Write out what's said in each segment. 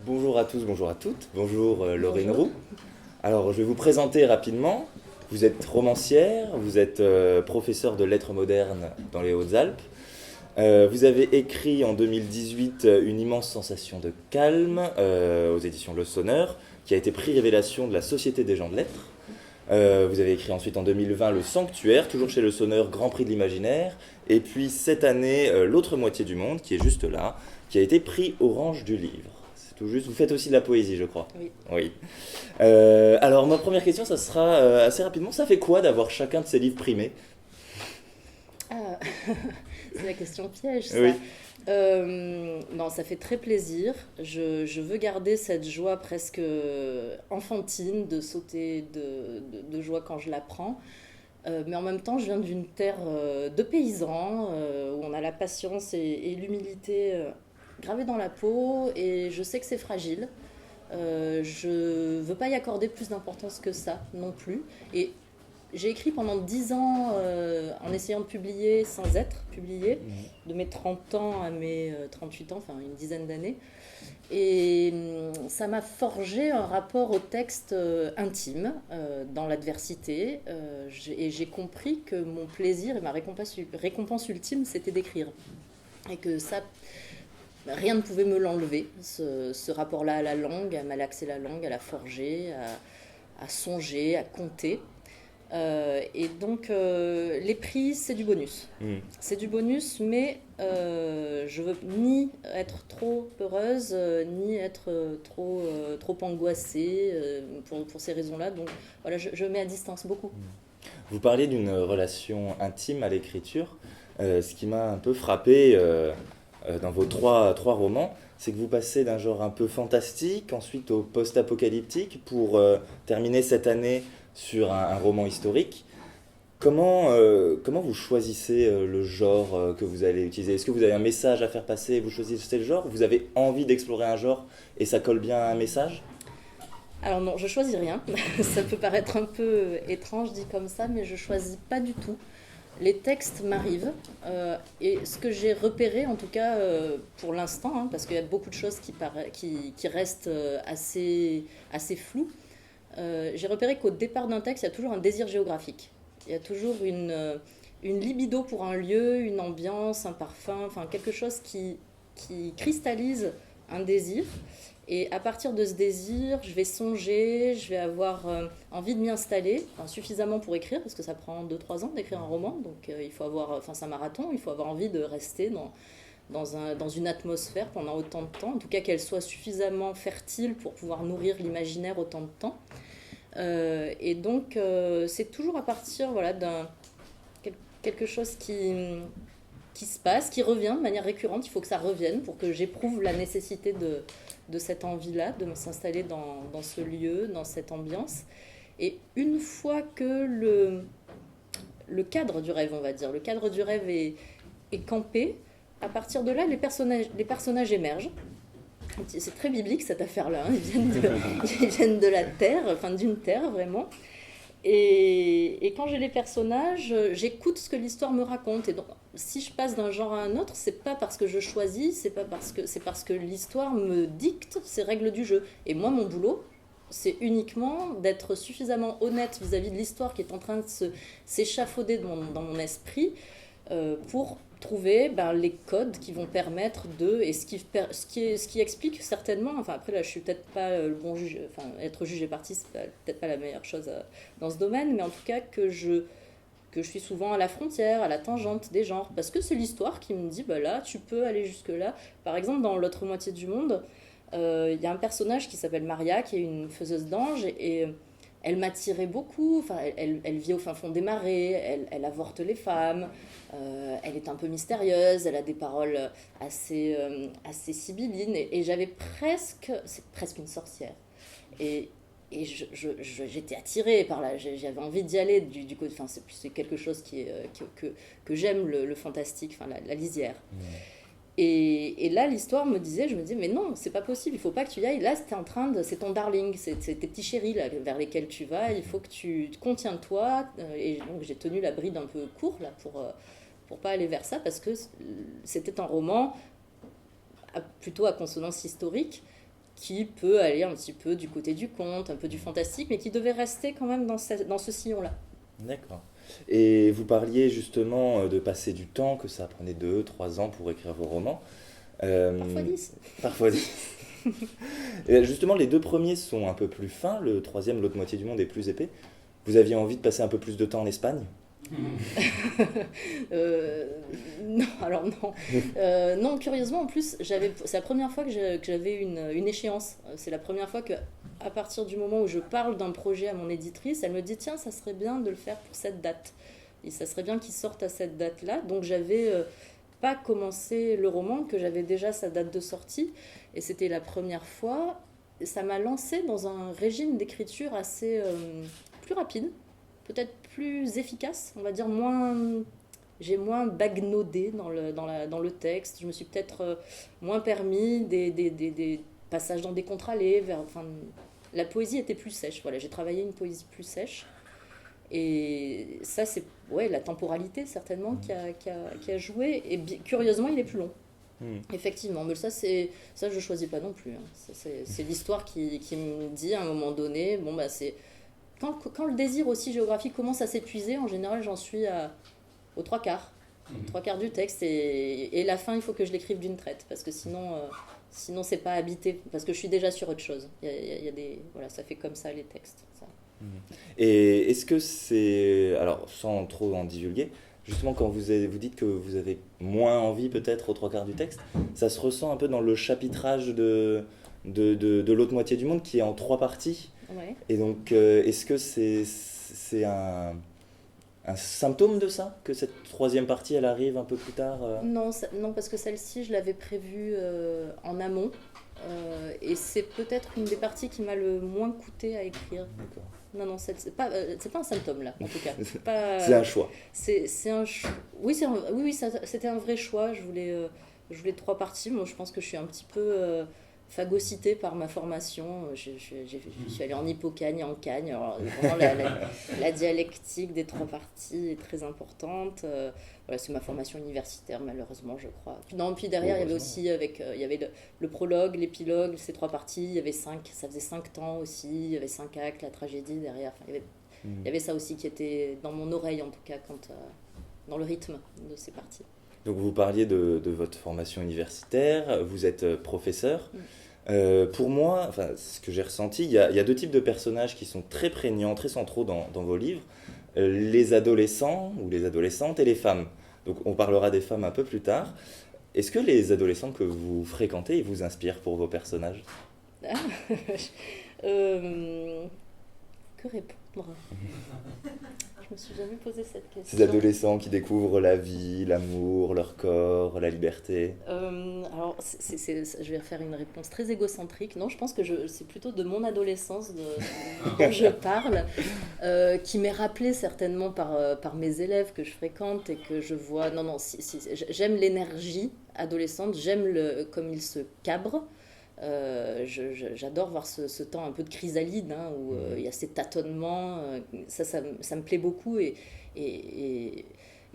Bonjour à tous, bonjour à toutes. Bonjour Laurine Roux. Alors, je vais vous présenter rapidement. Vous êtes romancière, vous êtes professeure de lettres modernes dans les Hautes-Alpes. Vous avez écrit en 2018 Une immense sensation de calme aux éditions Le Sonneur, qui a été prix révélation de la Société des gens de lettres. Vous avez écrit ensuite en 2020 Le Sanctuaire, toujours chez Le Sonneur, Grand Prix de l'Imaginaire. Et puis cette année, L'autre moitié du monde, qui est juste là, qui a été prix Orange du Livre. C'est tout juste. Vous faites aussi de la poésie, je crois. Oui. Oui. Alors ma première question, ça sera assez rapidement. Ça fait quoi d'avoir chacun de ces livres primés? Ah, c'est la question piège, ça. Oui. Non, ça fait très plaisir. Je veux garder cette joie presque enfantine de sauter de joie quand je la prends. Mais en même temps, je viens d'une terre de paysans où on a la patience et l'humilité gravées dans la peau. Et je sais que c'est fragile. Je veux pas y accorder plus d'importance que ça non plus. Et j'ai écrit pendant 10 ans en essayant de publier sans être publié, de mes 30 ans à mes 38 ans, enfin une dizaine d'années. Et ça m'a forgé un rapport au texte intime, dans l'adversité. Et j'ai compris que mon plaisir et ma récompense ultime, c'était d'écrire. Et que ça, rien ne pouvait me l'enlever, ce rapport-là à la langue, à malaxer la langue, à la forger, à songer, à compter. Et donc, les prix, c'est du bonus. C'est du bonus, mais je veux ni être trop peureuse, ni être trop angoissée pour ces raisons-là. Donc, voilà, je mets à distance beaucoup. Vous parliez d'une relation intime à l'écriture. Ce qui m'a un peu frappé dans vos trois romans, c'est que vous passez d'un genre un peu fantastique, ensuite au post-apocalyptique, pour terminer cette année sur un roman historique. Comment vous choisissez le genre que vous allez utiliser? Est-ce que vous avez un message à faire passer et vous choisissez le genre? Vous avez envie d'explorer un genre et ça colle bien à un message? Alors non, je choisis rien. Ça peut paraître un peu étrange dit comme ça, mais je choisis pas du tout. Les textes m'arrivent et ce que j'ai repéré, en tout cas pour l'instant, hein, parce qu'il y a beaucoup de choses qui restent assez floues, j'ai repéré qu'au départ d'un texte, il y a toujours un désir géographique. Il y a toujours une libido pour un lieu, une ambiance, un parfum, enfin quelque chose qui cristallise un désir. Et à partir de ce désir, je vais songer, je vais avoir envie de m'y installer, enfin, suffisamment pour écrire, parce que ça prend 2-3 ans d'écrire un roman, donc il faut avoir, enfin c'est un marathon, il faut avoir envie de rester dans une atmosphère pendant autant de temps, en tout cas qu'elle soit suffisamment fertile pour pouvoir nourrir l'imaginaire autant de temps. Et donc c'est toujours à partir voilà, quelque chose qui se passe, qui revient de manière récurrente. Il faut que ça revienne pour que j'éprouve la nécessité de cette envie-là, de s'installer dans ce lieu, dans cette ambiance. Et une fois que le cadre du rêve, on va dire, le cadre du rêve est campé, à partir de là, les personnages émergent. C'est très biblique cette affaire-là, hein. Ils viennent de la terre, enfin d'une terre vraiment. Et quand j'ai les personnages, j'écoute ce que l'histoire me raconte. Et donc, si je passe d'un genre à un autre, c'est pas parce que je choisis, c'est parce que l'histoire me dicte ses règles du jeu. Et moi, mon boulot, c'est uniquement d'être suffisamment honnête vis-à-vis de l'histoire qui est en train de s'échafauder dans mon esprit pour trouver les codes qui vont permettre et ce qui explique certainement, enfin après là je suis peut-être pas le bon juge, enfin être juge et partie c'est peut-être pas la meilleure chose dans ce domaine, mais en tout cas que je suis souvent à la frontière, à la tangente des genres, parce que c'est l'histoire qui me dit là tu peux aller jusque là. Par exemple dans L'autre moitié du monde, y a un personnage qui s'appelle Maria qui est une faiseuse d'anges et elle m'attirait beaucoup. Enfin, elle vit au fin fond des marais, elle avorte les femmes, elle est un peu mystérieuse, elle a des paroles assez sibyllines, et c'est presque une sorcière. Et j'étais attirée par là, j'avais envie d'y aller du côté. Enfin, c'est quelque chose que j'aime, le fantastique, enfin la lisière. Et là, l'histoire je me disais, mais non, c'est pas possible, il faut pas que tu y ailles. Là, c'est ton darling, c'est tes petits chéris là, vers lesquels tu vas, il faut que tu te contiens de toi. Et donc, j'ai tenu la bride un peu court là pour pas aller vers ça, parce que c'était un roman plutôt à consonance historique. qui peut aller un petit peu du côté du conte, un peu du fantastique, mais qui devait rester quand même dans ce sillon-là. D'accord. Et vous parliez justement de passer du temps, que ça prenait 2, 3 ans pour écrire vos romans. Parfois 10. Parfois 10. Et justement, les 2 premiers sont un peu plus fins, le troisième, l'autre moitié du monde, est plus épais. Vous aviez envie de passer un peu plus de temps en Espagne ? Non, alors non. Non, curieusement, en plus, c'est la première fois que j'avais une échéance. C'est la première fois que, à partir du moment où je parle d'un projet à mon éditrice, elle me dit tiens, ça serait bien de le faire pour cette date. Et ça serait bien qu'il sorte à cette date-là. Donc j'avais pas commencé le roman, que j'avais déjà sa date de sortie. Et c'était la première fois. Ça m'a lancé dans un régime d'écriture assez plus rapide, peut-être plus efficace, on va dire j'ai moins bagnaudé dans le texte, je me suis peut-être moins permis des passages dans des contre-allées, enfin, la poésie était plus sèche, voilà, j'ai travaillé une poésie plus sèche, et ça c'est la temporalité certainement qui a joué, et curieusement il est plus long. Effectivement, mais ça je choisis pas non plus, hein. C'est l'histoire qui me dit à un moment donné, bon bah c'est quand le désir aussi géographique commence à s'épuiser, en général j'en suis aux 3/4 du texte, et la fin il faut que je l'écrive d'une traite, parce que sinon c'est pas habité, parce que je suis déjà sur autre chose. Il y a voilà, ça fait comme ça les textes, ça. Et est-ce que c'est, alors sans trop en divulguer, justement quand vous dites que vous avez moins envie peut-être aux 3/4 du texte, ça se ressent un peu dans le chapitrage de l'autre moitié du monde qui est en 3 parties. Ouais. Et donc est-ce que c'est un symptôme de ça, que cette 3e partie elle arrive un peu plus tard Non, parce que celle-ci je l'avais prévue en amont, et c'est peut-être une des parties qui m'a le moins coûté à écrire. D'accord. Non, c'est pas un symptôme là, en tout cas. C'est un choix. C'est un choix. Oui, c'était un vrai choix. Je voulais 3 parties. Moi, je pense que je suis un petit peu phagocytée par ma formation. Je suis allée en Hippocagne, en Cagne. Alors, vraiment, la dialectique des 3 parties est très importante. Voilà, c'est ma formation universitaire, malheureusement, je crois. Puis derrière, il y avait aussi il y avait le prologue, l'épilogue, ces 3 parties. Il y avait ça faisait 5 temps aussi. Il y avait 5 actes, la tragédie derrière. Enfin, il y avait ça aussi qui était dans mon oreille, en tout cas, dans le rythme de ces parties. Donc vous parliez de votre formation universitaire, vous êtes professeur. Pour moi, enfin, ce que j'ai ressenti, il y a 2 types de personnages qui sont très prégnants, très centraux dans vos livres. Les adolescents ou les adolescentes et les femmes. Donc on parlera des femmes un peu plus tard. Est-ce que les adolescents que vous fréquentez ils vous inspirent pour vos personnages ? Que répondre ? Je me suis jamais posé cette question. Ces adolescents qui découvrent la vie, l'amour, leur corps, la liberté. Alors, je vais faire une réponse très égocentrique. Non, je pense que c'est plutôt de mon adolescence dont je parle, qui m'est rappelée certainement par mes élèves que je fréquente et que je vois. Non, j'aime l'énergie adolescente, comme ils se cabrent. J'adore voir ce temps un peu de chrysalide, hein, où il y a ces tâtonnements, ça me plaît beaucoup,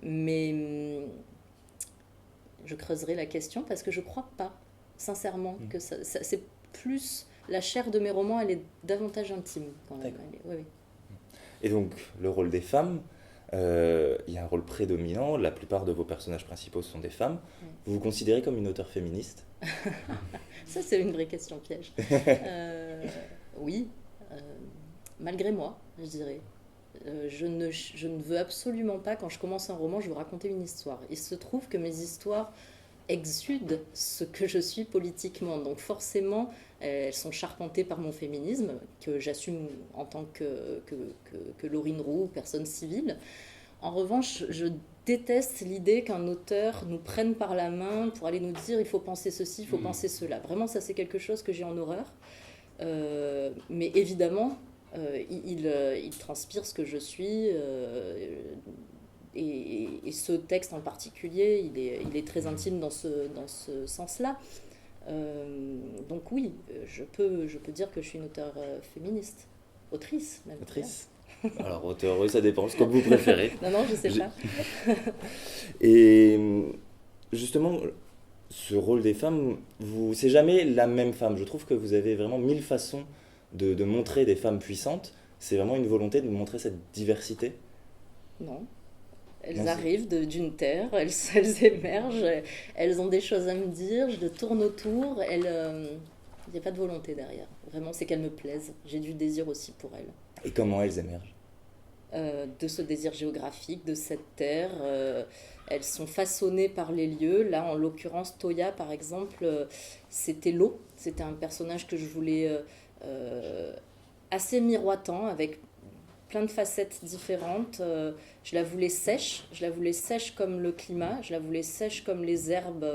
mais je creuserai la question parce que je crois pas sincèrement que c'est plus la chair de mes romans, elle est davantage intime quand même. Oui. Et donc le rôle des femmes, il y a un rôle prédominant, la plupart de vos personnages principaux sont des femmes. Vous vous considérez comme une auteure féministe ? Ça, c'est une vraie question piège. Oui, malgré moi, je dirais. Je ne veux absolument pas, quand je commence un roman, je veux raconter une histoire. Il se trouve que mes histoires exudent ce que je suis politiquement. Donc forcément, elles sont charpentées par mon féminisme, que j'assume en tant que Laurine Roux, personne civile. En revanche, je déteste l'idée qu'un auteur nous prenne par la main pour aller nous dire il faut penser ceci, il faut penser cela. Vraiment, ça c'est quelque chose que j'ai en horreur. Mais évidemment, il transpire ce que je suis. Et ce texte en particulier, il est très intime dans ce sens-là. Donc oui, je peux dire que je suis une auteure féministe. Autrice, même. Autrice. Alors, auteur, oui, ça dépend, c'est comme vous préférez. Non, je sais pas. Et justement, ce rôle des femmes, c'est jamais la même femme. Je trouve que vous avez vraiment mille façons de montrer des femmes puissantes. C'est vraiment une volonté de montrer cette diversité. Non. Elles Non, arrivent d'une terre, elles émergent, elles ont des choses à me dire, je tourne autour, il n'y a pas de volonté derrière. Vraiment, c'est qu'elles me plaisent. J'ai du désir aussi pour elles. Et comment elles émergent? De ce désir géographique, de cette terre. Elles sont façonnées par les lieux. Là, en l'occurrence, Toya, par exemple, c'était l'eau. C'était un personnage que je voulais assez miroitant, avec plein de facettes différentes. Je la voulais sèche comme le climat, je la voulais sèche comme les herbes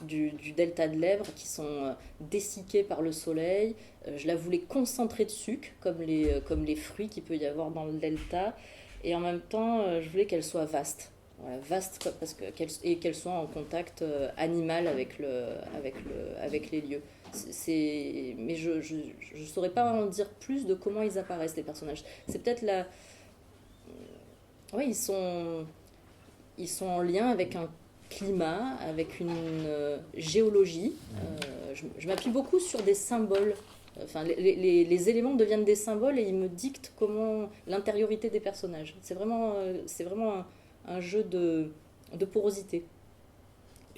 du delta de l'Èbre qui sont dessicquées par le soleil. Je la voulais concentrée de sucre comme les fruits qu'il peut y avoir dans le delta. Et en même temps, je voulais qu'elle soit vaste. Voilà, vaste et qu'elle soit en contact animal avec les lieux. Mais je ne saurais pas en dire plus de comment ils apparaissent, les personnages. C'est peut-être la... Oui, ils sont en lien avec un climat, avec une géologie. Je m'appuie beaucoup sur des symboles. Enfin, les éléments deviennent des symboles et ils me dictent comment l'intériorité des personnages. C'est vraiment un jeu de porosité.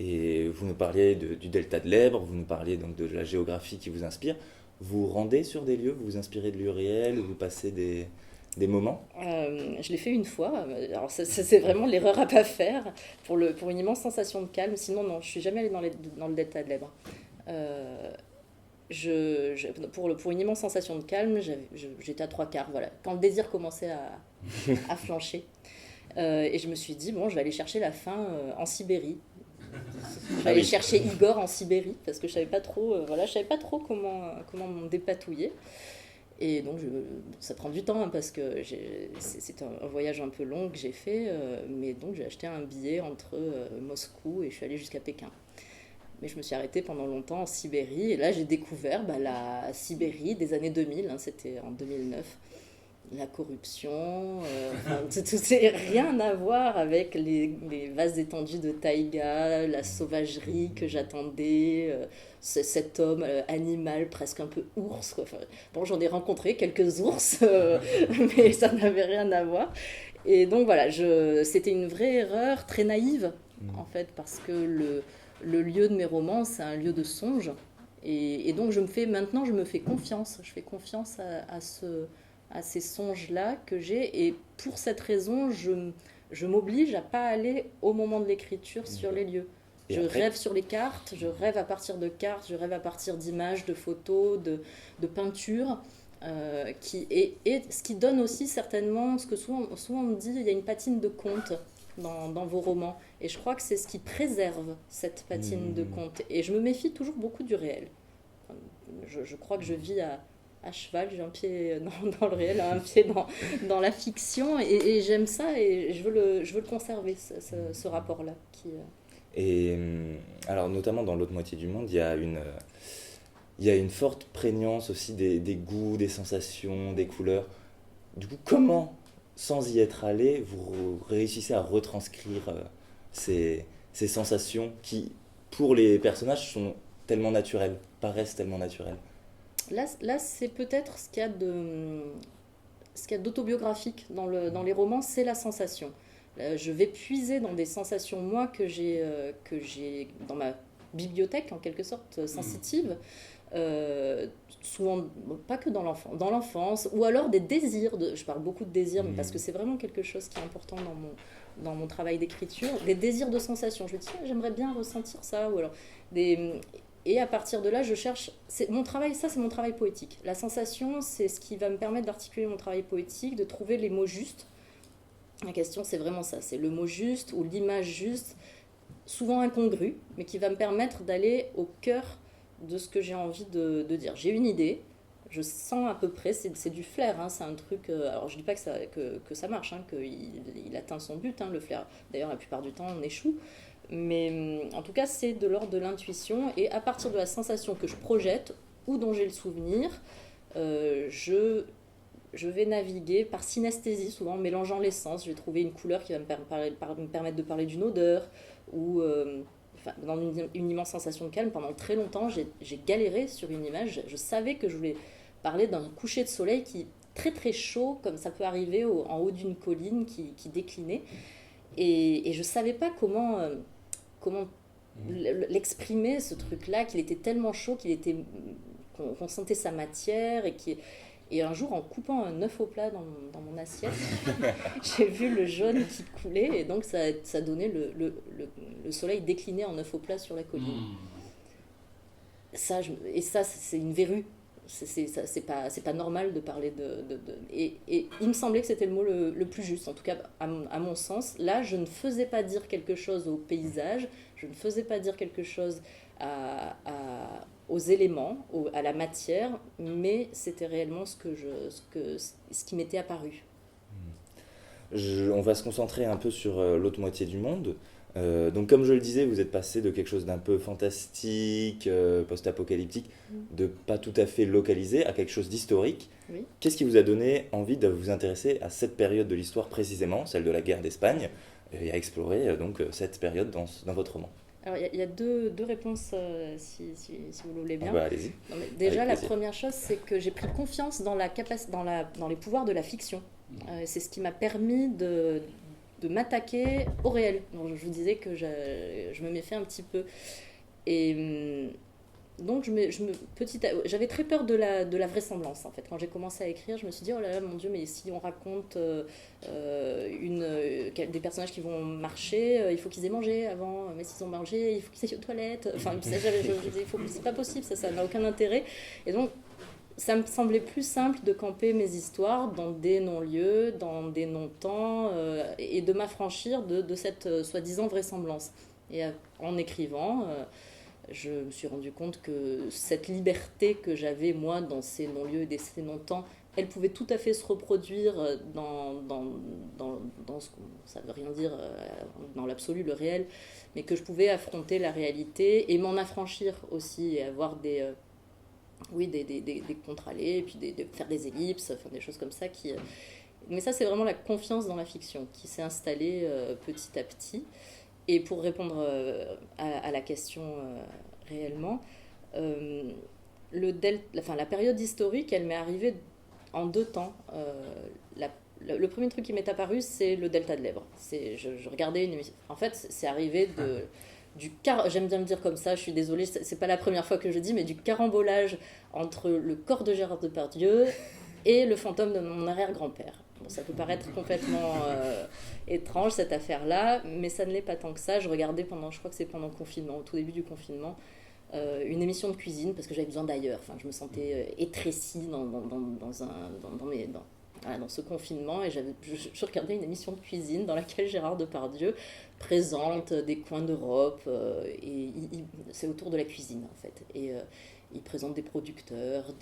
Et vous nous parliez du delta de l'Èbre, vous nous parliez donc de la géographie qui vous inspire. Vous rendez sur des lieux, vous vous inspirez de lieux réels, vous passez des moments? Je l'ai fait une fois. Alors c'est vraiment l'erreur à pas faire pour une immense sensation de calme. Sinon non, je suis jamais allée dans le delta de l'Èbre. Pour une immense sensation de calme, j'étais à trois quarts. Voilà. Quand le désir commençait à flancher, et je me suis dit bon, je vais aller chercher la faim en Sibérie. Je vais aller chercher Igor en Sibérie parce que je savais pas trop, je savais pas trop comment m'en dépatouiller. Et donc ça prend du temps hein, parce que c'est un voyage un peu long que j'ai fait, mais donc j'ai acheté un billet entre Moscou et je suis allée jusqu'à Pékin. Mais je me suis arrêtée pendant longtemps en Sibérie et là j'ai découvert la Sibérie des années 2000, hein, c'était en 2009. La corruption, c'est rien à voir avec les vastes étendues de taïga, la sauvagerie que j'attendais, cet homme animal presque un peu ours. Quoi. Enfin, bon, j'en ai rencontré quelques ours, mais ça n'avait rien à voir. Et donc voilà, c'était une vraie erreur, très naïve en fait, parce que le lieu de mes romans, c'est un lieu de songe. Et donc maintenant, je me fais confiance. Je fais confiance à ces songes-là que j'ai. Et pour cette raison, je m'oblige à pas aller au moment de l'écriture sur les lieux. Je rêve sur les cartes, je rêve à partir de cartes, je rêve à partir d'images, de photos, de peintures. Et ce qui donne aussi certainement, ce que souvent on me dit, il y a une patine de conte dans vos romans. Et je crois que c'est ce qui préserve cette patine de conte. Et je me méfie toujours beaucoup du réel. Je crois que je vis à cheval, j'ai un pied dans le réel, un pied dans la fiction, et j'aime ça, et je veux le conserver, ce rapport-là. Et alors, notamment dans l'autre moitié du monde, il y a une forte prégnance aussi des goûts, des sensations, des couleurs. Du coup, comment, sans y être allé, vous réussissez à retranscrire ces sensations qui, pour les personnages, sont tellement naturelles, paraissent tellement naturelles? Là c'est peut-être ce qu'il y a d'autobiographique dans les romans, c'est la sensation. Je vais puiser dans des sensations, moi, que j'ai dans ma bibliothèque, en quelque sorte, sensitive. Souvent, pas que dans l'enfance, ou alors des désirs. Je parle beaucoup de désirs, mais parce que c'est vraiment quelque chose qui est important dans mon travail d'écriture. Des désirs de sensations. Je me dis, j'aimerais bien ressentir ça. Ou alors Et à partir de là, je cherche. C'est mon travail poétique. La sensation, c'est ce qui va me permettre d'articuler mon travail poétique, de trouver les mots justes. La question, c'est vraiment ça. C'est le mot juste ou l'image juste, souvent incongrue, mais qui va me permettre d'aller au cœur de ce que j'ai envie de dire. J'ai une idée, je sens à peu près, c'est du flair, hein, c'est un truc. Alors je dis pas que ça marche, hein, qu'il atteint son but, hein, le flair. D'ailleurs, la plupart du temps, on échoue. Mais en tout cas, c'est de l'ordre de l'intuition. Et à partir de la sensation que je projette ou dont j'ai le souvenir, je vais naviguer par synesthésie, souvent en mélangeant les sens. Je vais trouver une couleur qui va me permettre de parler d'une odeur. Ou dans une immense sensation de calme. Pendant très longtemps, j'ai galéré sur une image. Je savais que je voulais parler d'un coucher de soleil qui très très chaud, comme ça peut arriver en haut d'une colline qui déclinait. Et je ne savais pas comment l'exprimer, ce truc-là, qu'il était tellement chaud, qu'on sentait sa matière. Et un jour, en coupant un œuf au plat dans mon assiette, j'ai vu le jaune qui coulait, et donc ça donnait le soleil décliné en œuf au plat sur la colline. Ça, c'est une verrue. C'est pas normal de parler et il me semblait que c'était le mot le plus juste, en tout cas à mon sens. Là, je ne faisais pas dire quelque chose au paysage, je ne faisais pas dire quelque chose aux éléments, à la matière, mais c'était réellement ce qui m'était apparu. On va se concentrer un peu sur l'autre moitié du monde. Donc comme je le disais, vous êtes passé de quelque chose d'un peu fantastique, post-apocalyptique, de pas tout à fait localisé, à quelque chose d'historique. Oui. Qu'est-ce qui vous a donné envie de vous intéresser à cette période de l'histoire précisément, celle de la guerre d'Espagne, et à explorer donc cette période dans votre roman? Alors il y a deux réponses, si vous le voulez bien. Allez-y. Déjà, la première chose, c'est que j'ai pris confiance dans les pouvoirs de la fiction. C'est ce qui m'a permis de m'attaquer au réel. Donc, je vous disais que je me méfiais un petit peu. Et donc, j'avais très peur de la vraisemblance, en fait. Quand j'ai commencé à écrire, je me suis dit, oh là là, mon Dieu, mais si on raconte des personnages qui vont marcher, il faut qu'ils aient mangé avant, mais s'ils ont mangé, il faut qu'ils aillent aux toilettes. Enfin, c'est pas possible, ça n'a aucun intérêt. Et donc, ça me semblait plus simple de camper mes histoires dans des non-lieux, dans des non-temps, et de m'affranchir de cette soi-disant vraisemblance. Et en écrivant, je me suis rendu compte que cette liberté que j'avais, moi, dans ces non-lieux et ces non-temps, elle pouvait tout à fait se reproduire dans ce que ça veut rien dire dans l'absolu, le réel, mais que je pouvais affronter la réalité et m'en affranchir aussi, et avoir des contre-allées, et puis faire des ellipses, enfin, des choses comme ça. Mais ça, c'est vraiment la confiance dans la fiction qui s'est installée petit à petit. Et pour répondre à la question réellement, la période historique, elle m'est arrivée en 2 temps. Le premier truc qui m'est apparu, c'est le delta de l'Èbre. Je regardais une émission. En fait, c'est arrivé j'aime bien le dire comme ça, je suis désolée, c'est pas la première fois que je dis, mais du carambolage entre le corps de Gérard Depardieu et le fantôme de mon arrière-grand-père. Bon, ça peut paraître complètement étrange, cette affaire-là, mais ça ne l'est pas tant que ça. Je regardais je crois que c'est pendant le confinement, au tout début du confinement, une émission de cuisine, parce que j'avais besoin d'ailleurs. Enfin, je me sentais étrécie dans ce confinement, et je regardais une émission de cuisine dans laquelle Gérard Depardieu présente des coins d'Europe, et c'est autour de la cuisine, en fait. Et il présente des producteurs,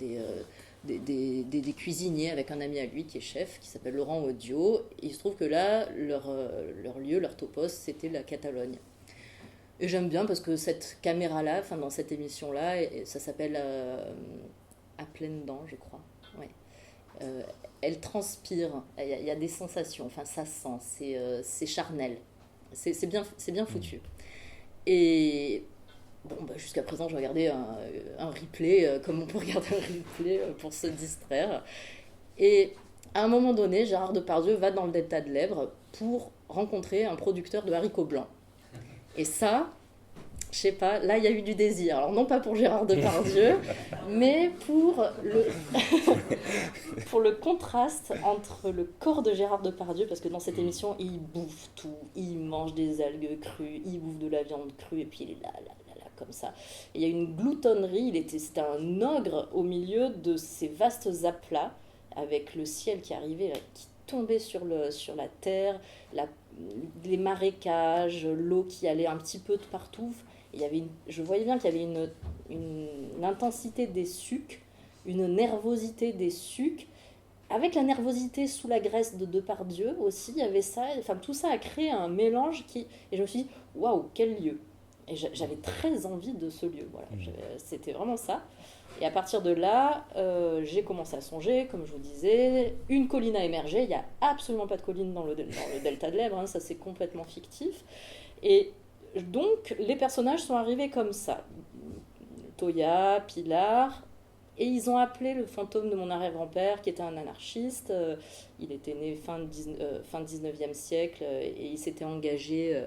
des cuisiniers, avec un ami à lui qui est chef, qui s'appelle Laurent Audio. Et il se trouve que là, leur lieu, leur topos, c'était la Catalogne. Et j'aime bien parce que cette caméra-là, enfin dans cette émission-là, ça s'appelle À pleines dents, je crois. Ouais. Elle transpire, il y a des sensations, enfin ça sent, c'est charnel, c'est bien foutu. Et bon, jusqu'à présent, je regardais un replay, comme on peut regarder un replay pour se distraire. Et à un moment donné, Gérard Depardieu va dans le delta de l'Èbre pour rencontrer un producteur de haricots blancs. Et ça, je sais pas, là il y a eu du désir. Alors non pas pour Gérard Depardieu, mais pour le contraste entre le corps de Gérard Depardieu, parce que dans cette émission, il bouffe tout, il mange des algues crues, il bouffe de la viande crue, et puis il est là, comme ça. Et il y a une gloutonnerie, c'était un ogre au milieu de ces vastes aplats, avec le ciel qui arrivait, qui tombait sur la terre, les marécages, l'eau qui allait un petit peu de partout. Je voyais bien qu'il y avait une intensité des sucs, une nervosité des sucs, avec la nervosité sous la graisse de Depardieu aussi, il y avait ça. Enfin, tout ça a créé un mélange et je me suis dit, waouh, quel lieu! Et j'avais très envie de ce lieu, voilà. C'était vraiment ça. Et à partir de là, j'ai commencé à songer, comme je vous disais, une colline a émergé. Il n'y a absolument pas de colline dans le delta de l'Èbre, hein, ça c'est complètement fictif. Et Donc, les personnages sont arrivés comme ça. Toya, Pilar, et ils ont appelé le fantôme de mon arrière-grand-père, qui était un anarchiste. Il était né fin 19e siècle, et il s'était engagé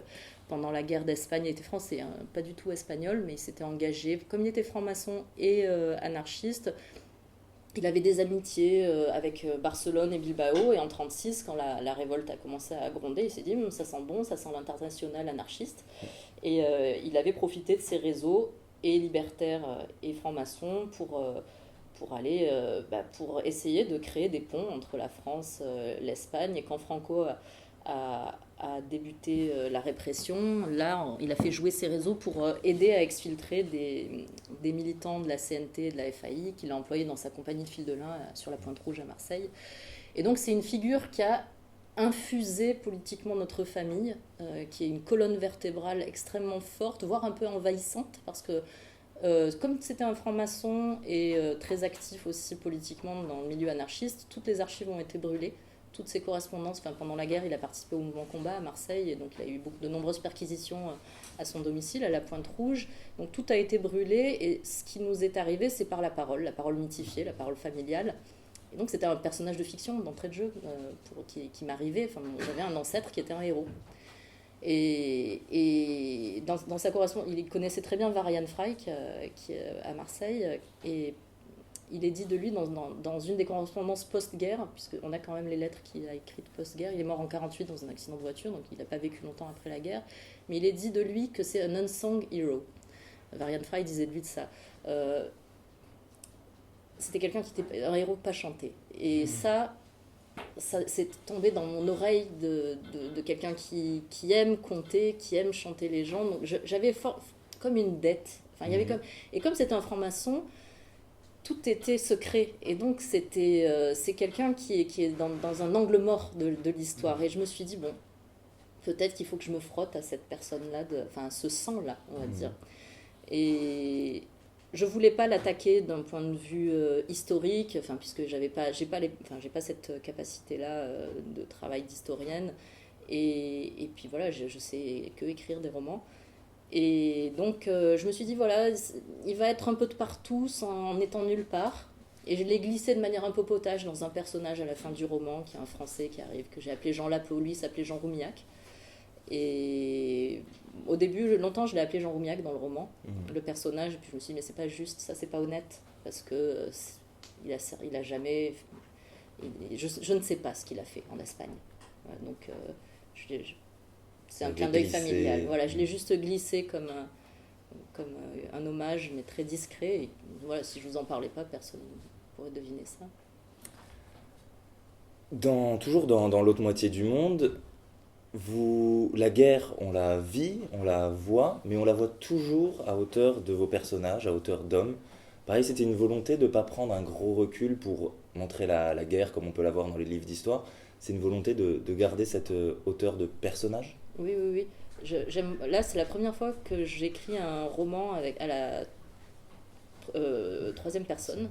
pendant la guerre d'Espagne. Il était français, hein, pas du tout espagnol, mais il s'était engagé. Comme il était franc-maçon et anarchiste, il avait des amitiés avec Barcelone et Bilbao, et en 1936, quand la révolte a commencé à gronder, il s'est dit ça sent bon, ça sent l'international anarchiste. Et il avait profité de ses réseaux et libertaires et francs-maçons pour aller pour essayer de créer des ponts entre la France, l'Espagne. Et quand Franco a débuté la répression, là, il a fait jouer ses réseaux pour aider à exfiltrer des militants de la CNT et de la FAI qu'il a employés dans sa compagnie de fil de lin sur la Pointe Rouge à Marseille. Et donc c'est une figure qui a infusé politiquement notre famille, qui est une colonne vertébrale extrêmement forte, voire un peu envahissante, parce que comme c'était un franc-maçon et très actif aussi politiquement dans le milieu anarchiste, toutes les archives ont été brûlées, toutes ses correspondances. Enfin, pendant la guerre, il a participé au mouvement combat à Marseille, et donc il a eu de nombreuses perquisitions à son domicile, à la Pointe Rouge. Donc tout a été brûlé, et ce qui nous est arrivé, c'est par la parole mythifiée, la parole familiale. Et donc c'était un personnage de fiction d'entrée de jeu qui m'arrivait. Enfin, j'avais un ancêtre qui était un héros. Et dans sa correspondance, il connaissait très bien Varian Frey, qui est à Marseille, et il est dit de lui dans une des correspondances post-guerre, puisqu'on a quand même les lettres qu'il a écrites post-guerre. Il est mort en 1948 dans un accident de voiture, donc il n'a pas vécu longtemps après la guerre. Mais il est dit de lui que c'est un unsung hero. Varian Frey disait de lui de ça. C'était quelqu'un qui était un héros pas chanté. Et ça c'est tombé dans mon oreille de quelqu'un qui aime conter, qui aime chanter les gens. Donc j'avais comme une dette. Enfin, il y avait comme c'était un franc-maçon, tout était secret. Et donc c'est quelqu'un qui est dans un angle mort de l'histoire. Et je me suis dit, bon, peut-être qu'il faut que je me frotte à cette personne-là, enfin à ce sang-là, on va dire. Et je voulais pas l'attaquer d'un point de vue historique, enfin, puisque j'ai pas cette capacité-là de travail d'historienne. Et puis voilà, je sais que écrire des romans. Et donc je me suis dit, voilà, il va être un peu de partout en étant nulle part. Et je l'ai glissé de manière un peu potage dans un personnage à la fin du roman, qui est un Français qui arrive, que j'ai appelé Jean Lapeau, lui s'appelait Jean Roumiac. Et au début, longtemps, je l'ai appelé Jean Roumiac dans le roman, le personnage. Et puis je me suis dit, mais c'est pas juste, ça c'est pas honnête, parce que il a jamais. Je ne sais pas ce qu'il a fait en Espagne. Voilà, donc c'est un clin d'œil familial. Voilà, je l'ai juste glissé comme un hommage, mais très discret. Et voilà, si je vous en parlais pas, personne ne pourrait deviner ça. Toujours dans l'autre moitié du monde, la guerre, on la vit, on la voit, mais on la voit toujours à hauteur de vos personnages, à hauteur d'hommes. Pareil, c'était une volonté de ne pas prendre un gros recul pour montrer la guerre comme on peut la voir dans les livres d'histoire. C'est une volonté de garder cette hauteur de personnage. Oui, oui, oui. Là, c'est la première fois que j'écris un roman à la troisième personne.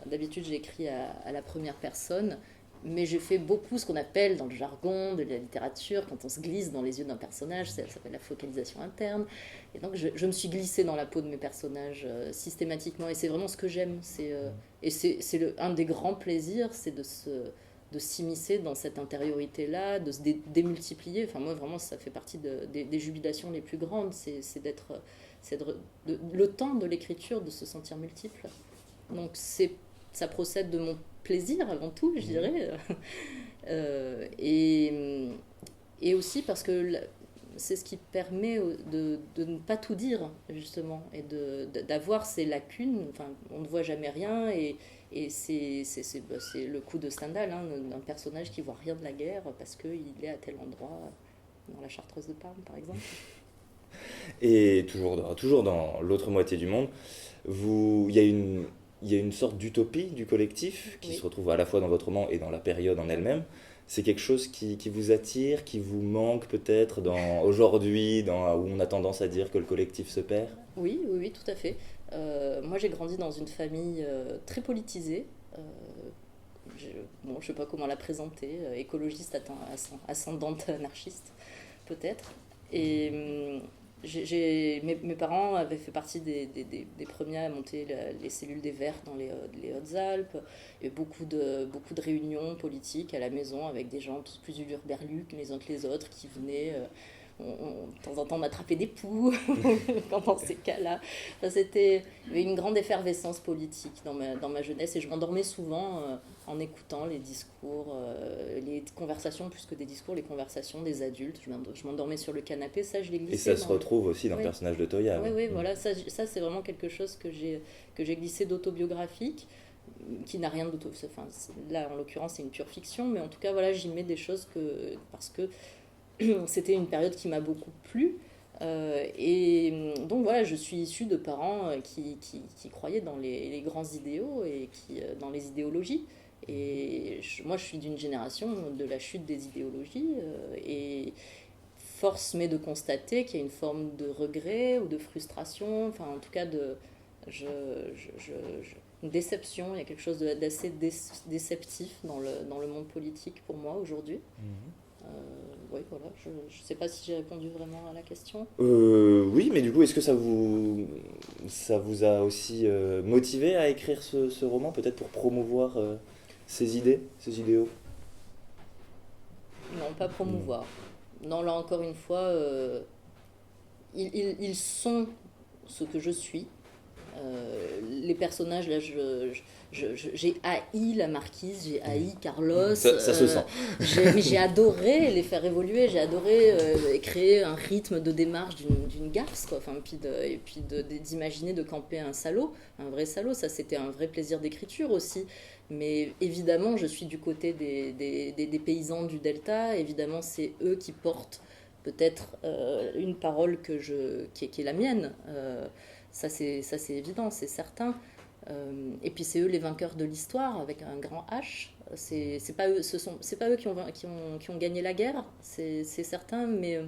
D'habitude, j'écris à la première personne. Mais j'ai fait beaucoup ce qu'on appelle dans le jargon de la littérature, quand on se glisse dans les yeux d'un personnage, ça s'appelle la focalisation interne. Et donc je me suis glissée dans la peau de mes personnages systématiquement, et c'est vraiment ce que j'aime. Et c'est un des grands plaisirs, c'est de s'immiscer dans cette intériorité-là, de se démultiplier. Enfin, moi, vraiment, ça fait partie des jubilations les plus grandes, c'est le temps de l'écriture, de se sentir multiple. Donc ça procède de mon plaisir avant tout, je dirais. Et aussi parce que c'est ce qui permet de ne pas tout dire, justement, et d'avoir ces lacunes. Enfin, on ne voit jamais rien, et c'est le coup de Stendhal, hein, d'un personnage qui ne voit rien de la guerre parce qu'il est à tel endroit, dans la Chartreuse de Parme, par exemple. Et toujours dans l'autre moitié du monde, il y a une sorte d'utopie du collectif qui se retrouve à la fois dans votre roman et dans la période en elle-même. C'est quelque chose qui vous attire, qui vous manque peut-être aujourd'hui, où on a tendance à dire que le collectif se perd? Oui, oui, oui, tout à fait. Moi, j'ai grandi dans une famille très politisée. Je ne sais pas comment la présenter, écologiste ascendante anarchiste, peut-être. Et mes parents avaient fait partie des premiers à monter les cellules des Verts dans les Hautes-Alpes. Il y a eu beaucoup de réunions politiques à la maison avec des gens tous plus hurluberlus les uns que les autres qui venaient de temps en temps m'attraper des poux pendant ces cas-là. Enfin, il y avait une grande effervescence politique dans ma jeunesse et je m'endormais souvent en écoutant les discours, les conversations, plus que des discours, les conversations des adultes. Je m'endormais sur le canapé, ça je l'ai glissé. Et ça se retrouve aussi dans le personnage de Toya. Oui, voilà, ça c'est vraiment quelque chose que j'ai glissé d'autobiographique, qui n'a rien d'auto... Enfin, là, en l'occurrence, c'est une pure fiction, mais en tout cas, voilà, j'y mets des choses parce que c'était une période qui m'a beaucoup plu. Et donc voilà, je suis issue de parents qui croyaient dans les grands idéaux et dans les idéologies. Et moi, je suis d'une génération de la chute des idéologies. Et force m'est de constater qu'il y a une forme de regret ou de frustration, enfin en tout cas une déception. Il y a quelque chose d'assez déceptif dans le monde politique pour moi aujourd'hui. Oui, voilà, je ne sais pas si j'ai répondu vraiment à la question. Oui, mais du coup, est-ce que ça vous a aussi motivé à écrire ce roman, peut-être pour promouvoir ces idées, ces idéaux? Non, pas promouvoir. Non, là encore une fois, ils sont ce que je suis. Les personnages, là, j'ai haï la marquise, j'ai haï Carlos. Ça se sent. Mais j'ai adoré les faire évoluer, j'ai adoré créer un rythme de démarche d'une garce, quoi. Enfin, et puis d'imaginer de camper un salaud, un vrai salaud. Ça, c'était un vrai plaisir d'écriture aussi. Mais évidemment, je suis du côté des paysans du Delta. Évidemment, c'est eux qui portent peut-être une parole qui est la mienne. Ça c'est évident, c'est certain. Et puis c'est eux les vainqueurs de l'histoire avec un grand H. C'est pas eux, c'est pas eux qui ont gagné la guerre, c'est certain, mais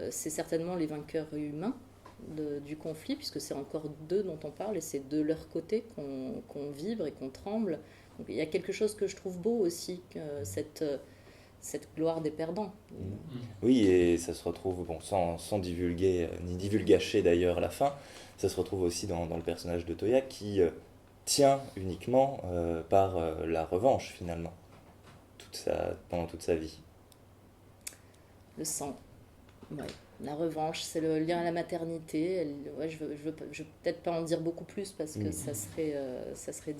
c'est certainement les vainqueurs humains du conflit, puisque c'est encore d'eux dont on parle et c'est de leur côté qu'on vibre et qu'on tremble. Donc il y a quelque chose que je trouve beau aussi, cette gloire des perdants. Oui, et ça se retrouve, bon, sans divulguer, ni divulgacher d'ailleurs à la fin, ça se retrouve aussi dans le personnage de Toya qui tient uniquement par la revanche finalement, pendant toute sa vie. Le sang, ouais. La revanche, c'est le lien à la maternité. Ouais, je veux peut-être pas en dire beaucoup plus parce que ça serait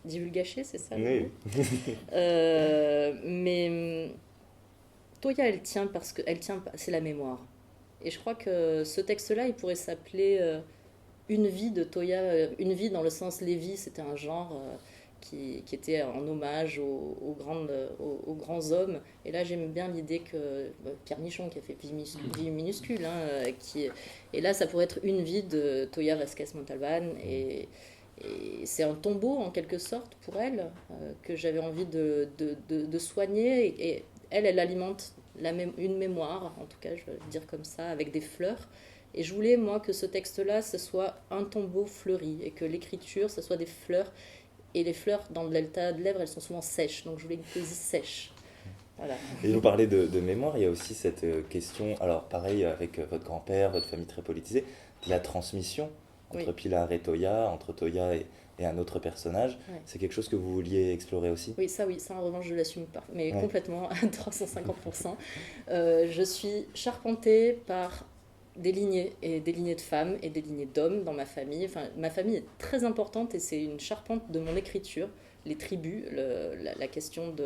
divulgaché, c'est ça? Oui. Mais Toya, elle tient c'est la mémoire. Et je crois que ce texte-là, il pourrait s'appeler Une vie de Toya. Une vie dans le sens Lévi, c'était un genre qui était en hommage aux grands hommes. Et là, j'aime bien l'idée que Pierre Michon, qui a fait Vie minuscule, et là, ça pourrait être une vie de Toya Vázquez Montalbán. Et c'est un tombeau, en quelque sorte, pour elle, que j'avais envie de soigner. Et elle alimente une mémoire, en tout cas, je vais le dire comme ça, avec des fleurs. Et je voulais, moi, que ce texte-là, ce soit un tombeau fleuri, et que l'écriture, ce soit des fleurs. Et les fleurs, dans le delta de l'Èbre, elles sont souvent sèches. Donc je voulais une poésie sèche. Voilà. Et vous parlez de mémoire, il y a aussi cette question, alors pareil avec votre grand-père, votre famille très politisée, la transmission entre Pilar et Toya, entre Toya et un autre personnage. Ouais. C'est quelque chose que vous vouliez explorer aussi? Oui, ça en revanche, je l'assume pas, mais complètement à 350%. Je suis charpentée par des lignées de femmes et des lignées d'hommes dans ma famille. Enfin, ma famille est très importante et c'est une charpente de mon écriture. Les tribus, la question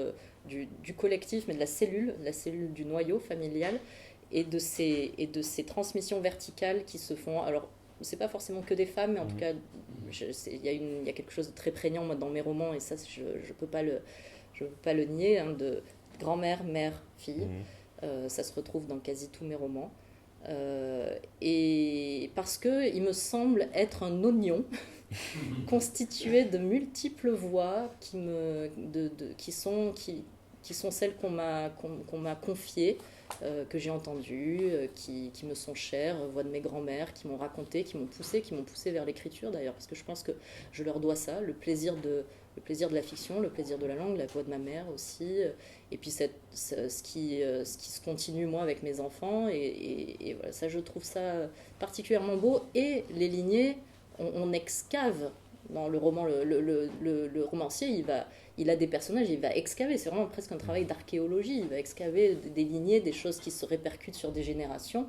du collectif, mais de la cellule du noyau familial et de ces transmissions verticales qui se font. Alors, c'est pas forcément que des femmes, mais en tout cas, il y a quelque chose de très prégnant moi, dans mes romans, et ça, je peux pas le nier, de grand-mère, mère, fille. Ça se retrouve dans quasi tous mes romans. Et parce qu'il me semble être un oignon constitué de multiples voix qui sont celles qu'on m'a confiées que j'ai entendues, qui me sont chères, voix de mes grands-mères, qui m'ont raconté, qui m'ont poussé vers l'écriture d'ailleurs, parce que je pense que je leur dois ça, le plaisir de la fiction, le plaisir de la langue, la voix de ma mère aussi, et puis ce qui se continue moi avec mes enfants, et voilà, ça je trouve ça particulièrement beau, et les lignées, on excave dans le roman, le romancier, il a des personnages, il va excaver, c'est vraiment presque un travail d'archéologie, il va excaver des lignées, des choses qui se répercutent sur des générations.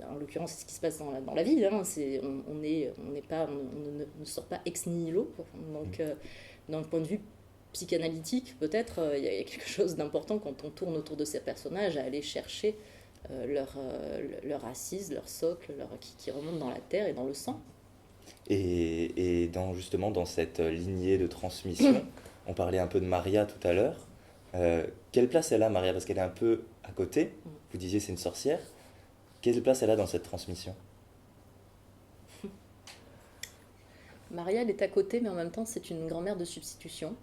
En l'occurrence, c'est ce qui se passe dans la vie, hein. On ne sort pas ex nihilo, donc d'un point de vue psychanalytique, peut-être, il y a quelque chose d'important quand on tourne autour de ces personnages, à aller chercher leur assise, leur socle, qui remonte dans la terre et dans le sang. Et justement, dans cette lignée de transmission, on parlait un peu de Maria tout à l'heure. Quelle place elle a, Maria? Parce qu'elle est un peu à côté. Vous disiez c'est une sorcière. Quelle place elle a dans cette transmission? Maria, elle est à côté, mais en même temps, c'est une grand-mère de substitution.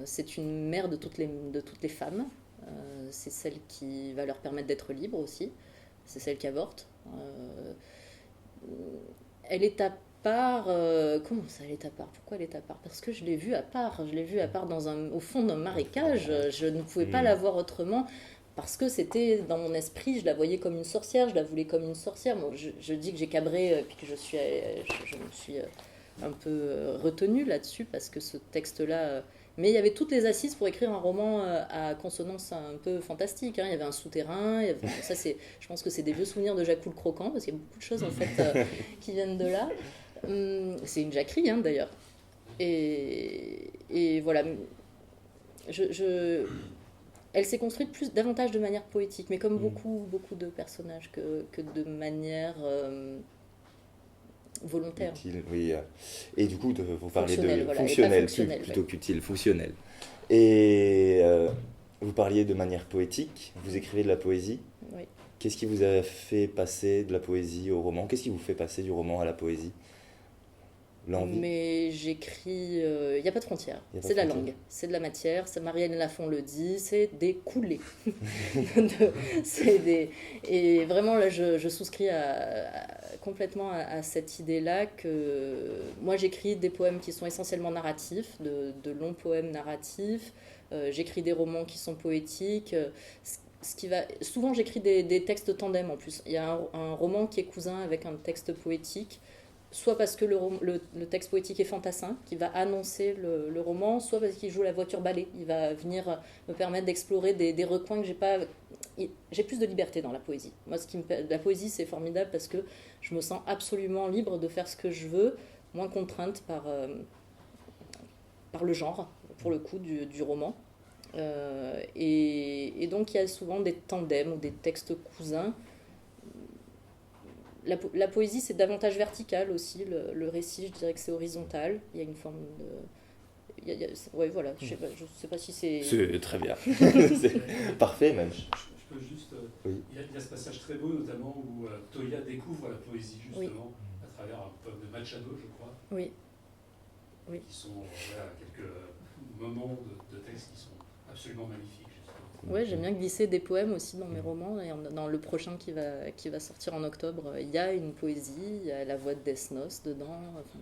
C'est une mère de toutes les femmes. C'est celle qui va leur permettre d'être libres aussi. C'est celle qui avorte. Elle est à part. Comment ça, elle est à part? Pourquoi elle est à part? Parce que je l'ai vue à part. Je l'ai vue à part au fond d'un marécage. Je ne pouvais pas la voir autrement. Parce que c'était dans mon esprit, je la voyais comme une sorcière, je la voulais comme une sorcière. Bon, je dis que j'ai cabré, puis que je me suis un peu retenue là-dessus, parce que ce texte-là. Mais il y avait toutes les assises pour écrire un roman à consonance un peu fantastique, hein. Il y avait un souterrain, je pense que c'est des vieux souvenirs de Jacques le Croquant, parce qu'il y a beaucoup de choses en fait qui viennent de là. C'est une jacquerie, hein, d'ailleurs. Et voilà. Elle s'est construite davantage de manière poétique, mais comme beaucoup de personnages, que de manière volontaire. Utile, oui. Et du coup, vous parlez de voilà, fonctionnel, fonctionnel plutôt qu'utile, fonctionnel. Et vous parliez de manière poétique, vous écrivez de la poésie. Oui. Qu'est-ce qui vous a fait passer de la poésie au roman? Qu'est-ce qui vous fait passer du roman à la poésie? L'envie. Mais j'écris, il n'y a pas de frontière, c'est de la langue, c'est de la matière, Marianne Lafont le dit, c'est des coulées. Et vraiment là je souscris complètement à cette idée-là, que moi j'écris des poèmes qui sont essentiellement narratifs, de longs poèmes narratifs, j'écris des romans qui sont poétiques, souvent j'écris des textes tandem en plus. Il y a un roman qui est cousin avec un texte poétique, soit parce que le texte poétique est fantassin, qui va annoncer le roman, soit parce qu'il joue la voiture balai. Il va venir me permettre d'explorer des recoins que j'ai pas. J'ai plus de liberté dans la poésie. Moi, la poésie, c'est formidable parce que je me sens absolument libre de faire ce que je veux, moins contrainte par le genre, pour le coup, du roman. Et donc, il y a souvent des tandems ou des textes cousins. La poésie, c'est davantage vertical aussi. Le récit, je dirais que c'est horizontal. Il y a une forme de... ouais, voilà. Je sais pas si c'est... C'est très bien. C'est parfait, même. Je peux juste... Oui. Il y a ce passage très beau, notamment, où Toya découvre la poésie, justement, oui, à travers un poème de Machado, je crois. Oui. Qui sont quelques moments de texte qui sont absolument magnifiques. Ouais, j'aime bien glisser des poèmes aussi dans mes romans. Et dans le prochain qui va sortir en octobre, il y a une poésie, il y a la voix de Desnos dedans. Enfin,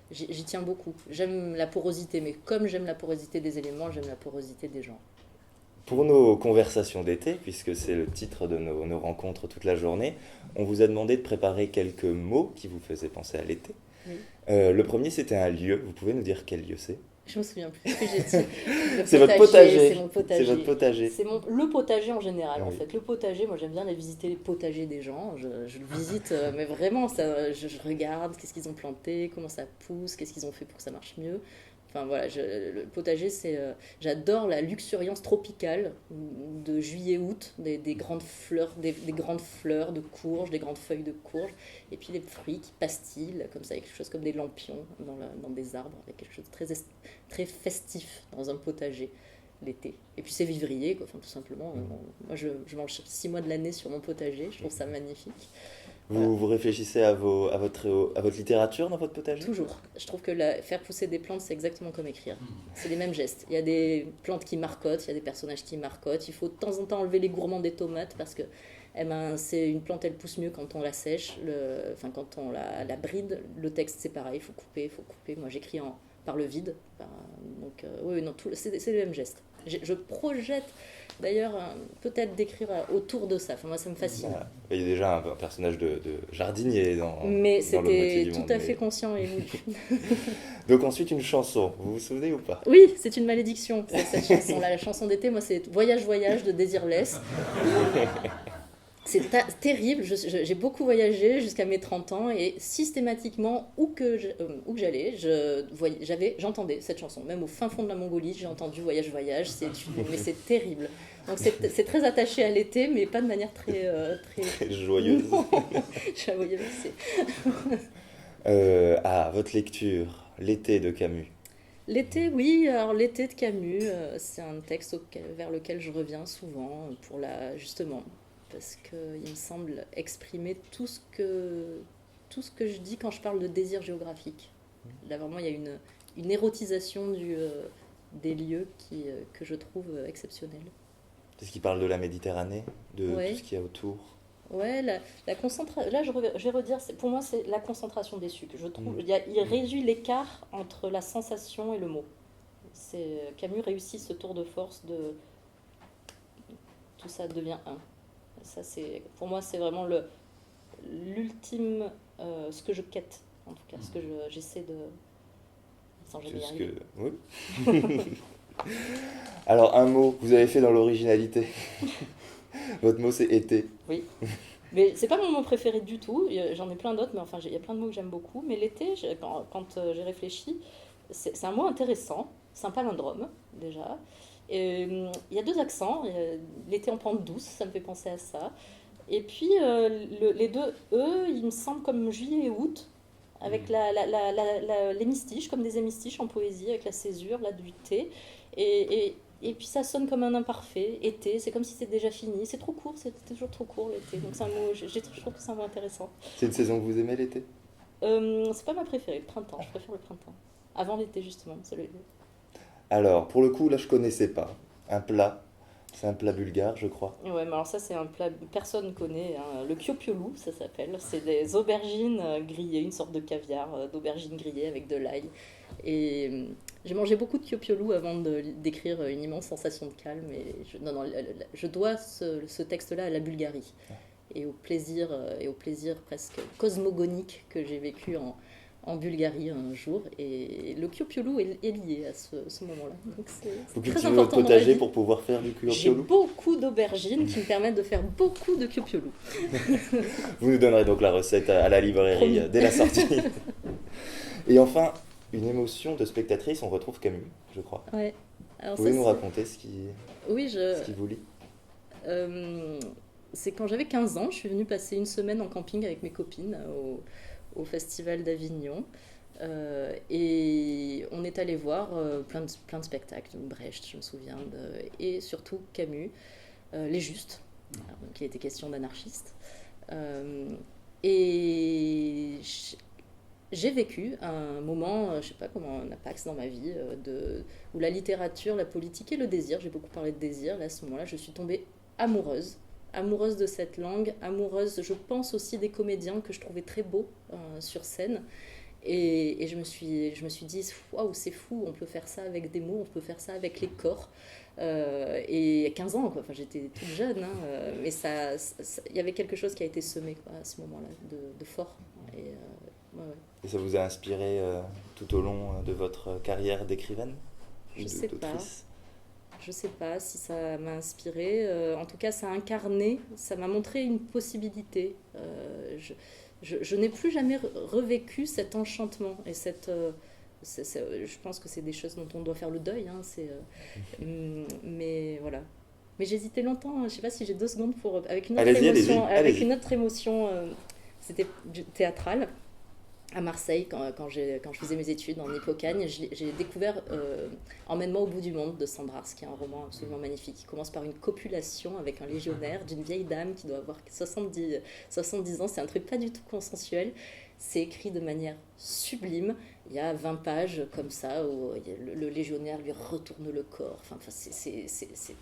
j'y tiens beaucoup. J'aime la porosité, mais comme j'aime la porosité des éléments, j'aime la porosité des gens. Pour nos conversations d'été, puisque c'est le titre de nos rencontres toute la journée, on vous a demandé de préparer quelques mots qui vous faisaient penser à l'été. Oui. Le premier, c'était un lieu. Vous pouvez nous dire quel lieu c'est? Je me souviens plus ce que j'ai dit. C'est votre potager. C'est mon potager. C'est votre potager. C'est le potager en général, oui. En fait. Le potager, moi j'aime bien aller visiter les potagers des gens. Je le visite, mais vraiment, je regarde qu'est-ce qu'ils ont planté, comment ça pousse, qu'est-ce qu'ils ont fait pour que ça marche mieux. Enfin voilà, le potager, j'adore la luxuriance tropicale de juillet-août, des grandes fleurs, des grandes fleurs de courge, des grandes feuilles de courge, et puis les fruits qui pastillent, comme ça, quelque chose comme des lampions dans des arbres, avec quelque chose de très festif dans un potager l'été. Et puis c'est vivrier, quoi, enfin, tout simplement. Moi, je mange 6 mois de l'année sur mon potager, je trouve ça magnifique. Vous réfléchissez à votre littérature dans votre potager? Toujours. Je trouve que faire pousser des plantes, c'est exactement comme écrire. C'est les mêmes gestes. Il y a des plantes qui marcotent, il y a des personnages qui marcotent. Il faut de temps en temps enlever les gourmands des tomates parce que c'est une plante, elle pousse mieux quand on la sèche, quand on la bride. Le texte, c'est pareil, il faut couper, il faut couper. Moi, j'écris par le vide. Oui, non, c'est les mêmes gestes. Je projette d'ailleurs peut-être d'écrire autour de ça. Enfin, moi, ça me fascine. Voilà. Il y a déjà un personnage de jardinier dans Mais dans l'autre moitié c'était du tout monde, à fait conscient et voulu. Donc ensuite une chanson, vous vous souvenez ou pas? Oui, c'est une malédiction, cette chanson-là. La chanson d'été, moi, c'est Voyage, Voyage de Désirless. C'est terrible. J'ai beaucoup voyagé jusqu'à mes 30 ans et systématiquement, où que j'allais, j'entendais cette chanson. Même au fin fond de la Mongolie, j'ai entendu Voyage, Voyage. Mais c'est terrible. Donc c'est très attaché à l'été, mais pas de manière très Joyeuse. joyeuse. Votre lecture, L'été de Camus. L'été, oui. Alors l'été de Camus, c'est un texte vers lequel je reviens souvent justement. Parce qu'il me semble exprimer tout ce que je dis quand je parle de désir géographique. Là, vraiment, il y a une érotisation des lieux que je trouve exceptionnelle. C'est ce qui parle de la Méditerranée, de Ouais. tout ce qu'il y a autour. Ouais, la concentration. Là, je vais redire, pour moi, c'est la concentration des sucs. Je trouve, il réduit l'écart entre la sensation et le mot. Camus réussit ce tour de force de tout ça devient un. Ça, pour moi, c'est vraiment l'ultime, ce que je quête, en tout cas, ce que j'essaie de... Sans jamais y arriver. Oui. Alors, un mot, vous avez fait dans l'originalité. Votre mot, c'est été. Oui. Mais c'est pas mon mot préféré du tout. J'en ai plein d'autres, mais enfin, il y a plein de mots que j'aime beaucoup. Mais l'été, quand j'ai réfléchi, c'est un mot intéressant. C'est un palindrome, déjà. Il y a 2 accents. L'été en pente douce, ça me fait penser à ça. Et puis, les 2 E, il me semble comme juillet et août, avec l'hémistiche, comme des hémistiches en poésie, avec la césure là, du thé. Et puis ça sonne comme un imparfait. Été, c'est comme si c'était déjà fini. C'est trop court, c'était toujours trop court l'été. Donc c'est un mot, je trouve que c'est un mot intéressant. C'est une saison que vous aimez, l'été? C'est pas ma préférée, le printemps. Je préfère le printemps. Avant l'été, justement. Alors, pour le coup, là, je connaissais pas. Un plat, c'est un plat bulgare, je crois. Ouais, mais alors ça, c'est un plat que personne connaît. Hein. Le kiopiolou, ça s'appelle. C'est des aubergines grillées, une sorte de caviar d'aubergines grillées avec de l'ail. Et j'ai mangé beaucoup de kiopiolou avant d'écrire une immense sensation de calme. Et je dois ce texte-là à la Bulgarie et au plaisir presque cosmogonique que j'ai vécu en Bulgarie un jour. Et le kiopiolou est lié à ce moment-là. Donc Vous très cultivez important votre dans ma potager vie. pour pouvoir faire du J'ai kiopiolou. beaucoup d'aubergines qui me permettent de faire beaucoup de kiopiolou. Vous nous donnerez donc la recette à la librairie Promis. dès la sortie. Et enfin, une émotion de spectatrice, on retrouve Camus, je crois. Ouais. Alors Vous pouvez ça, nous raconter ce qui vous lie? C'est quand j'avais 15 ans, je suis venue passer une semaine en camping avec mes copines au Festival d'Avignon. Et on est allé voir plein de spectacles, Brecht, je me souviens, et surtout Camus, Les Justes, qui était question d'anarchistes. Et j'ai vécu un moment, je sais pas comment, un apax dans ma vie, où la littérature, la politique et le désir, j'ai beaucoup parlé de désir, là, à ce moment-là, je suis tombée amoureuse de cette langue, amoureuse, je pense aussi des comédiens que je trouvais très beaux sur scène. Et je me suis dit, waouh, c'est fou, on peut faire ça avec des mots, on peut faire ça avec les corps. Et 15 ans, quoi. Enfin, j'étais toute jeune, hein, mais il y avait quelque chose qui a été semé, quoi, à ce moment-là, de fort. Ouais. Et ça vous a inspiré tout au long de votre carrière d'écrivaine? Je sais pas si ça m'a inspiré. En tout cas, ça a incarné, ça m'a montré une possibilité. Je n'ai plus jamais revécu cet enchantement et je pense que c'est des choses dont on doit faire le deuil. Hein, mais voilà. Mais j'hésitais longtemps. Je ne sais pas si j'ai 2 secondes pour avec une autre émotion. Avec une autre émotion, c'était théâtrale. à Marseille, quand je faisais mes études en Hippocagne, j'ai découvert Emmène-moi au bout du monde de Sandras, qui est un roman absolument magnifique. Il commence par une copulation avec un légionnaire d'une vieille dame qui doit avoir 70 ans. C'est un truc pas du tout consensuel. C'est écrit de manière sublime. Il y a 20 pages comme ça où le légionnaire lui retourne le corps. Enfin, c'est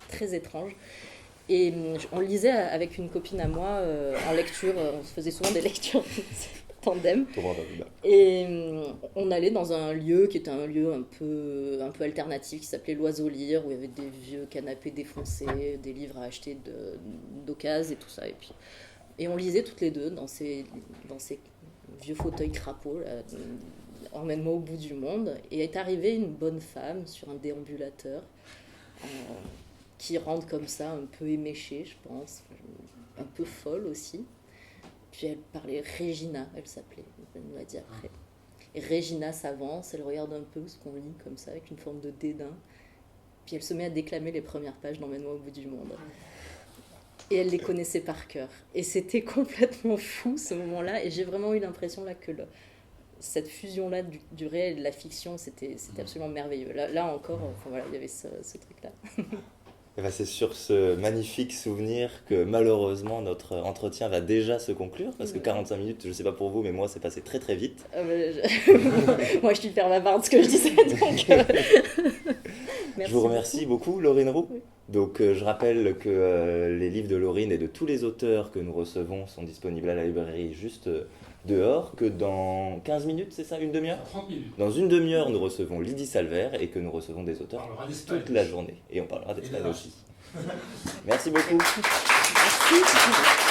très étrange. Et on le lisait avec une copine à moi en lecture. On se faisait souvent des lectures tandem. Et on allait dans un lieu qui était un lieu un peu alternatif qui s'appelait l'Oiseau Lire, où il y avait des vieux canapés défoncés, des livres à acheter d'occasion et tout ça. Et on lisait toutes les deux dans ces vieux fauteuils crapauds, là, Emmène-moi au bout du monde. Et est arrivée une bonne femme sur un déambulateur qui rentre comme ça, un peu éméchée, je pense, un peu folle aussi. Puis elle parlait, Régina, elle s'appelait, elle nous l'a dit après. Et Régina s'avance, elle regarde un peu ce qu'on lit comme ça, avec une forme de dédain. Puis elle se met à déclamer les premières pages d'Emmène-moi au bout du monde. Et elle les connaissait par cœur. Et c'était complètement fou ce moment-là. Et j'ai vraiment eu l'impression là que cette fusion-là du réel et de la fiction, c'était absolument merveilleux. Là encore, enfin, voilà, il y avait ce truc-là. Et ben c'est sur ce magnifique souvenir que malheureusement notre entretien va déjà se conclure, parce que 45 minutes, je ne sais pas pour vous, mais moi c'est passé très très vite. Moi je suis faire ma part de ce que je disais, donc je vous remercie beaucoup Laurine Roux. Oui. Donc je rappelle que les livres de Laurine et de tous les auteurs que nous recevons sont disponibles à la librairie juste dehors, que dans 15 minutes, c'est ça, une demi-heure ? 30 minutes. Dans une demi-heure, nous recevons Lydie Salver et que nous recevons des auteurs toute la journée. Et on parlera d'Espagne aussi. Merci beaucoup. Merci.